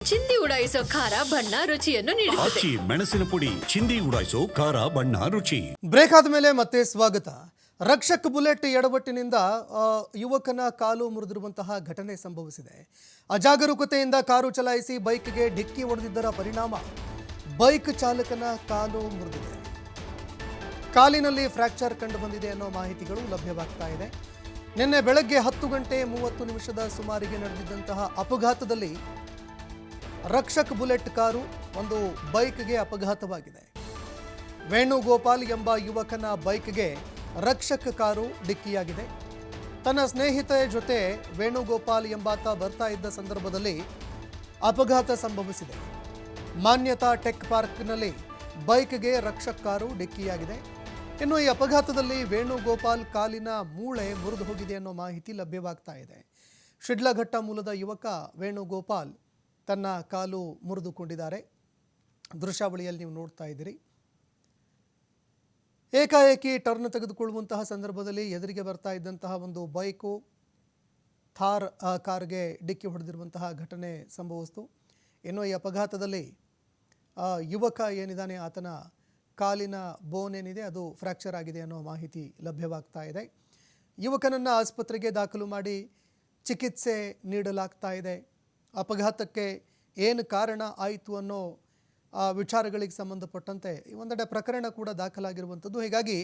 ಚಿಂದಿ ಉಡಾಯಿಸೋ ಖಾರ ಬಣ್ಣ ರುಚಿಯನ್ನು ನೀಡುತ್ತದೆ. ಆಚಿ ಮೆಣಸಿನ ಪುಡಿ ಚಿಂದಿ ಉಡಾಯಿಸೋ ಖಾರ ಬಣ್ಣ ರುಚಿ. ಬ್ರೇಕ್ ಆದಮೇಲೆ ಮತ್ತೆ ಸ್ವಾಗತ. ರಕ್ಷಕ್ ಬುಲೆಟ್ ಎಡವಟ್ಟಿನಿಂದ ಯುವಕನ ಕಾಲು ಮುರಿದಿರುವಂತಹ ಘಟನೆ ಸಂಭವಿಸಿದೆ. ಅಜಾಗರೂಕತೆಯಿಂದ ಕಾರು ಚಲಾಯಿಸಿ ಬೈಕ್ಗೆ ಡಿಕ್ಕಿ ಹೊಡೆದಿದ್ದರ ಪರಿಣಾಮ ಬೈಕ್ ಚಾಲಕನ ಕಾಲು ಮುರಿದಿದೆ. ಕಾಲಿನಲ್ಲಿ ಫ್ರ್ಯಾಕ್ಚರ್ ಕಂಡು ಬಂದಿದೆ ಅನ್ನೋ ಮಾಹಿತಿಗಳು ಲಭ್ಯವಾಗ್ತಾ ಇದೆ. ನಿನ್ನೆ ಬೆಳಗ್ಗೆ 10:30 ಸುಮಾರಿಗೆ ನಡೆದಿದ್ದಂತಹ ಅಪಘಾತದಲ್ಲಿ ರಕ್ಷಕ್ ಬುಲೆಟ್ ಕಾರು ಒಂದು ಬೈಕ್ಗೆ ಅಪಘಾತವಾಗಿದೆ. ವೇಣುಗೋಪಾಲ್ ಎಂಬ ಯುವಕನ ಬೈಕ್ಗೆ ರಕ್ಷಕ್ ಕಾರು ಡಿಕ್ಕಿಯಾಗಿದೆ. ತನ್ನ ಸ್ನೇಹಿತೆಯ ಜೊತೆ ವೇಣುಗೋಪಾಲ್ ಎಂಬಾತ ಬರ್ತಾ ಇದ್ದ ಸಂದರ್ಭದಲ್ಲಿ ಅಪಘಾತ ಸಂಭವಿಸಿದೆ. ಮಾನ್ಯತಾ ಟೆಕ್ ಪಾರ್ಕ್ನಲ್ಲಿ ಬೈಕ್ಗೆ ರಕ್ಷಕ್ ಕಾರು ಡಿಕ್ಕಿಯಾಗಿದೆ. ಇನ್ನು ಈ ಅಪಘಾತದಲ್ಲಿ ವೇಣುಗೋಪಾಲ್ ಕಾಲಿನ ಮೂಳೆ ಮುರಿದು ಹೋಗಿದೆ ಅನ್ನೋ ಮಾಹಿತಿ ಲಭ್ಯವಾಗ್ತಾ ಇದೆ. ಶಿಡ್ಲಘಟ್ಟ ಮೂಲದ ಯುವಕ ವೇಣುಗೋಪಾಲ್ ತನ್ನ ಕಾಲು ಮುರಿದುಕೊಂಡಿದ್ದಾರೆ. ದೃಶ್ಯಾವಳಿಯಲ್ಲಿ ನೀವು ನೋಡ್ತಾ ಇದ್ದೀರಿ. ಏಕಾಏಕಿ ಟರ್ನ್ ತೆಗೆದುಕೊಳ್ಳುವಂತಹ ಸಂದರ್ಭದಲ್ಲಿ ಎದುರಿಗೆ ಬರ್ತಾ ಇದ್ದಂತಹ ಒಂದು ಬೈಕು ಥಾರ್ ಕಾರ್ಗೆ ಡಿಕ್ಕಿ ಹೊಡೆದಿರುವಂತಹ ಘಟನೆ ಸಂಭವಿಸಿತು. ಇನ್ನು ಈ ಅಪಘಾತದಲ್ಲಿ ಯುವಕ ಏನಿದ್ದಾನೆ ಆತನ ಕಾಲಿನ ಬೋನ್ ಏನಿದೆ ಅದು ಫ್ರ್ಯಾಕ್ಚರ್ ಆಗಿದೆ ಅನ್ನೋ ಮಾಹಿತಿ ಲಭ್ಯವಾಗ್ತಾ ಇದೆ. ಯುವಕನನ್ನು ಆಸ್ಪತ್ರೆಗೆ ದಾಖಲು ಮಾಡಿ ಚಿಕಿತ್ಸೆ ನೀಡಲಾಗ್ತಾ ಇದೆ. ಅಪಘಾತಕ್ಕೆ ಏನು ಕಾರಣ ಆಯಿತು ಅನ್ನೋ ವಿಚಾರಗಳಿಗೆ ಸಂಬಂಧಪಟ್ಟಂತೆ ಒಂದೆಡೆ ಪ್ರಕರಣ ಕೂಡ ದಾಖಲಾಗಿರುವಂಥದ್ದು. ಹೀಗಾಗಿ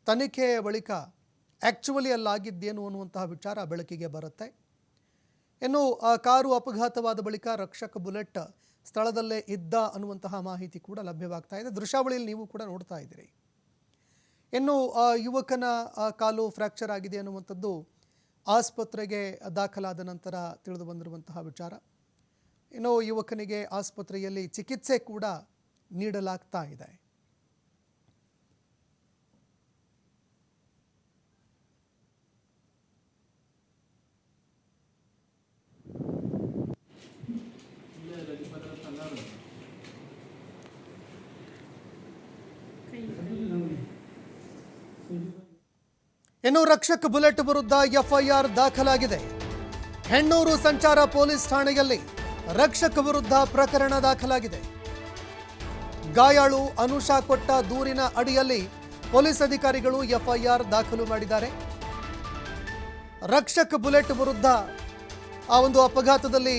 ತನಿಖೆಯ ಬಳಿಕ ಆ್ಯಕ್ಚುಲಿ ಅಲ್ಲಾಗಿದ್ದೇನು ಅನ್ನುವಂತಹ ವಿಚಾರ ಬೆಳಕಿಗೆ ಬರುತ್ತೆ. ಇನ್ನು ಕಾರು ಅಪಘಾತವಾದ ಬಳಿಕ ರಕ್ಷಕ್ ಬುಲೆಟ್ ಸ್ಥಳದಲ್ಲೇ ಇದ್ದ ಅನ್ನುವಂತಹ ಮಾಹಿತಿ ಕೂಡ ಲಭ್ಯವಾಗ್ತಾ ಇದೆ. ದೃಶ್ಯಾವಳಿಯಲ್ಲಿ ನೀವು ಕೂಡ ನೋಡ್ತಾ ಇದ್ದೀರಿ. ಇನ್ನು ಯುವಕನ ಕಾಲು ಫ್ರ್ಯಾಕ್ಚರ್ ಆಗಿದೆ ಅನ್ನುವಂಥದ್ದು ಆಸ್ಪತ್ರೆಗೆ ದಾಖಲಾದ ನಂತರ ತಿಳಿದು ಬಂದಿರುವಂತಹ ವಿಚಾರ. ಇನ್ನು ಯುವಕನಿಗೆ ಆಸ್ಪತ್ರೆಯಲ್ಲಿ ಚಿಕಿತ್ಸೆ ಕೂಡ ನೀಡಲಾಗ್ತಾ ಇದೆ. ಇನ್ನು ರಕ್ಷಕ್ ಬುಲೆಟ್ ವಿರುದ್ಧ ಎಫ್ಐಆರ್ ದಾಖಲಾಗಿದೆ. ಹೆಣ್ಣೂರು ಸಂಚಾರ ಪೊಲೀಸ್ ಠಾಣೆಯಲ್ಲಿ ರಕ್ಷಕ್ ವಿರುದ್ಧ ಪ್ರಕರಣ ದಾಖಲಾಗಿದೆ. ಗಾಯಾಳು ಅನುಷಾ ಕೊಟ್ಟ ದೂರಿನ ಅಡಿಯಲ್ಲಿ ಪೊಲೀಸ್ ಅಧಿಕಾರಿಗಳು ಎಫ್ಐಆರ್ ದಾಖಲು ಮಾಡಿದ್ದಾರೆ. ರಕ್ಷಕ್ ಬುಲೆಟ್ ವಿರುದ್ಧ ಆ ಒಂದು ಅಪಘಾತದಲ್ಲಿ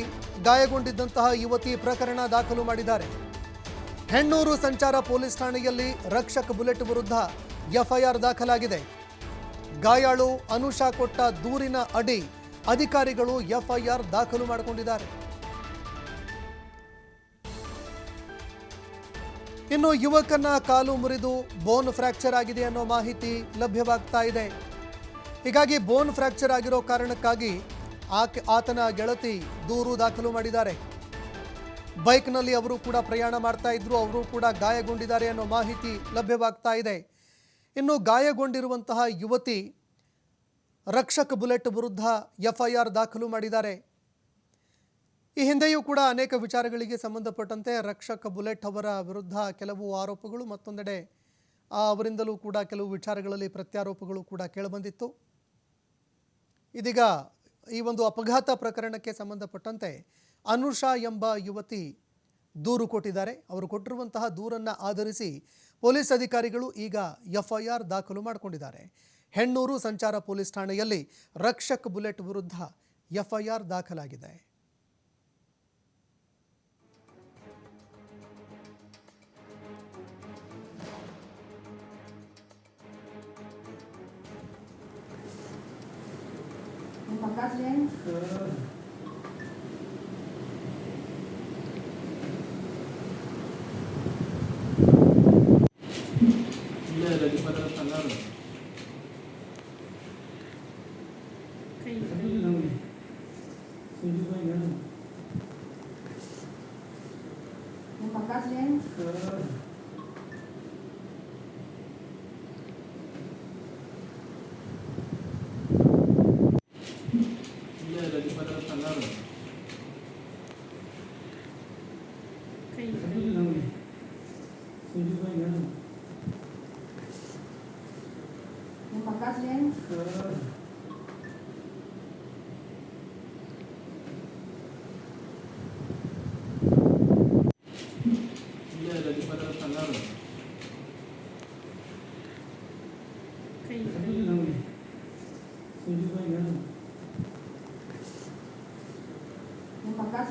ಗಾಯಗೊಂಡಿದ್ದಂತಹ ಯುವತಿ ಪ್ರಕರಣ ದಾಖಲು ಮಾಡಿದ್ದಾರೆ. ಹೆಣ್ಣೂರು ಸಂಚಾರ ಪೊಲೀಸ್ ಠಾಣೆಯಲ್ಲಿ ರಕ್ಷಕ್ ಬುಲೆಟ್ ವಿರುದ್ಧ ಎಫ್ಐಆರ್ ದಾಖಲಾಗಿದೆ. ಗಾಯಾಳು ಅನುಷಾ ಕೊಟ್ಟ ದೂರಿನ ಅಡಿ ಅಧಿಕಾರಿಗಳು ಎಫ್ಐಆರ್ ದಾಖಲು ಮಾಡಿಕೊಂಡಿದ್ದಾರೆ. ಇನ್ನು ಯುವಕನ ಕಾಲು ಮುರಿದು ಬೋನ್ ಫ್ರ್ಯಾಕ್ಚರ್ ಆಗಿದೆ ಅನ್ನೋ ಮಾಹಿತಿ ಲಭ್ಯವಾಗ್ತಾ ಇದೆ. ಹೀಗಾಗಿ ಬೋನ್ ಫ್ರ್ಯಾಕ್ಚರ್ ಆಗಿರೋ ಕಾರಣಕ್ಕಾಗಿ ಆತನ ಗೆಳತಿ ದೂರು ದಾಖಲು ಮಾಡಿದ್ದಾರೆ. ಬೈಕ್ನಲ್ಲಿ ಅವರು ಕೂಡ ಪ್ರಯಾಣ ಮಾಡ್ತಾ ಇದ್ರು, ಅವರು ಕೂಡ ಗಾಯಗೊಂಡಿದ್ದಾರೆ ಅನ್ನೋ ಮಾಹಿತಿ ಲಭ್ಯವಾಗ್ತಾ ಇದೆ. ಇನ್ನು ಗಾಯಗೊಂಡಿರುವಂತಹ ಯುವತಿ ರಕ್ಷಕ್ ಬುಲೆಟ್ ವಿರುದ್ಧ ಎಫ್ಐಆರ್ ದಾಖಲು ಮಾಡಿದ್ದಾರೆ. ಈ ಹಿಂದೆಯೂ ಕೂಡ ಅನೇಕ ವಿಚಾರಗಳಿಗೆ ಸಂಬಂಧಪಟ್ಟಂತೆ ರಕ್ಷಕ್ ಬುಲೆಟ್ ಅವರ ವಿರುದ್ಧ ಕೆಲವು ಆರೋಪಗಳು, ಮತ್ತೊಂದೆಡೆ ಅವರಿಂದಲೂ ಕೂಡ ಕೆಲವು ವಿಚಾರಗಳಲ್ಲಿ ಪ್ರತ್ಯಾರೋಪಗಳು ಕೂಡ ಕೇಳಿಬಂದಿತ್ತು. ಇದೀಗ ಈ ಒಂದು ಅಪಘಾತ ಪ್ರಕರಣಕ್ಕೆ ಸಂಬಂಧಪಟ್ಟಂತೆ ಅನುಷಾ ಎಂಬ ಯುವತಿ ದೂರು ಕೊಟ್ಟಿದ್ದಾರೆ. ಅವರು ಕೊಟ್ಟಿರುವಂತಹ ದೂರನ್ನು ಆಧರಿಸಿ ಪೊಲೀಸ್ ಅಧಿಕಾರಿಗಳು ಈಗ ಎಫ್ಐಆರ್ ದಾಖಲು ಮಾಡಿಕೊಂಡಿದ್ದಾರೆ. ಹೆಣ್ಣೂರು ಸಂಚಾರ ಪೊಲೀಸ್ ಠಾಣೆಯಲ್ಲಿ ರಕ್ಷಕ್ ಬುಲೆಟ್ ವಿರುದ್ಧ ಎಫ್ಐಆರ್ ದಾಖಲಾಗಿದೆ. ನಿಮ್ಮ ಪಕ್ಕದ